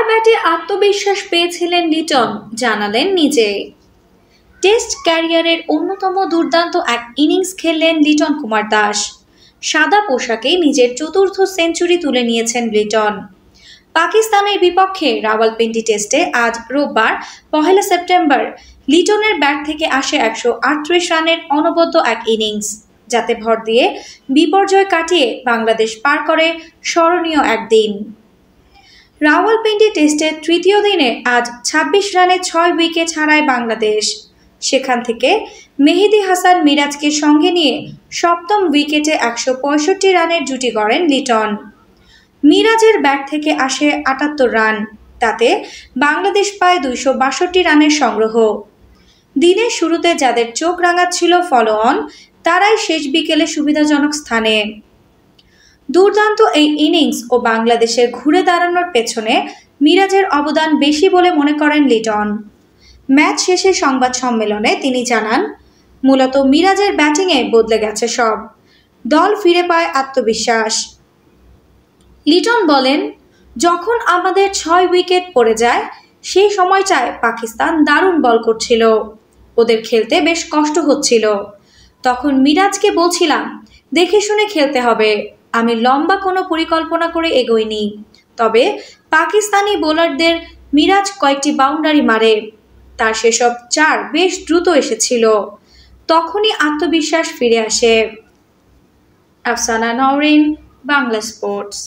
ব্যাটে আত্মবিশ্বাস পেয়েছিলেন লিটন, জানালেন নিজেই। টেস্ট ক্যারিয়ারের অন্যতম দুর্দান্ত এক ইনিংস খেললেন লিটন কুমার দাস। সাদা পোশাকে নিজের চতুর্থ সেঞ্চুরি তুলে নিয়েছেন লিটন। পাকিস্তানের বিপক্ষে রাওয়ালপিন্ডি টেস্টে আজ রোববার 1 সেপ্টেম্বর লিটনের ব্যাট থেকে আসে 138 রানের অনবদ্য এক ইনিংস, যাতে ভর দিয়ে বিপর্যয় কাটিয়ে বাংলাদেশ পার করে স্মরণীয় একদিন। রাওয়ালপিন্ডি টেস্টের তৃতীয় দিনে আজ 26 রানে 6 উইকেট হারায় বাংলাদেশ। সেখান থেকে মেহেদী হাসান মিরাজকে সঙ্গে নিয়ে সপ্তম উইকেটে 165 রানের জুটি গড়েন লিটন। মিরাজের ব্যাট থেকে আসে 78 রান, তাতে বাংলাদেশ পায় 262 রানের সংগ্রহ। দিনের শুরুতে যাদের চোখ রাঙাচ্ছিল ফলো অন, তারাই শেষ বিকেলে সুবিধাজনক স্থানে। দুর্দান্ত এই ইনিংস ও বাংলাদেশের ঘুরে দাঁড়ানোর পেছনে মিরাজের অবদান বেশি বলে মনে করেন লিটন। ম্যাচ শেষে সংবাদ সম্মেলনে তিনি জানান, মূলত মিরাজের ব্যাটিংয়ে বদলে গেছে সব, দল ফিরে পায় আত্মবিশ্বাস। লিটন বলেন, যখন আমাদের 6 উইকেট পড়ে যায় সেই সময়টায় পাকিস্তান দারুণ বল করছিল, ওদের খেলতে বেশ কষ্ট হচ্ছিল। তখন মিরাজকে বলছিলাম দেখে শুনে খেলতে হবে, আমি লম্বা কোনো পরিকল্পনা করে এগোইনি। তবে পাকিস্তানি বোলারদের মিরাজ কয়েকটি বাউন্ডারি মারে, তার সেসব 4 বেশ দ্রুত এসেছিল, তখনই আত্মবিশ্বাস ফিরে আসে। আফসানা নওরিন, বাংলা স্পোর্টস।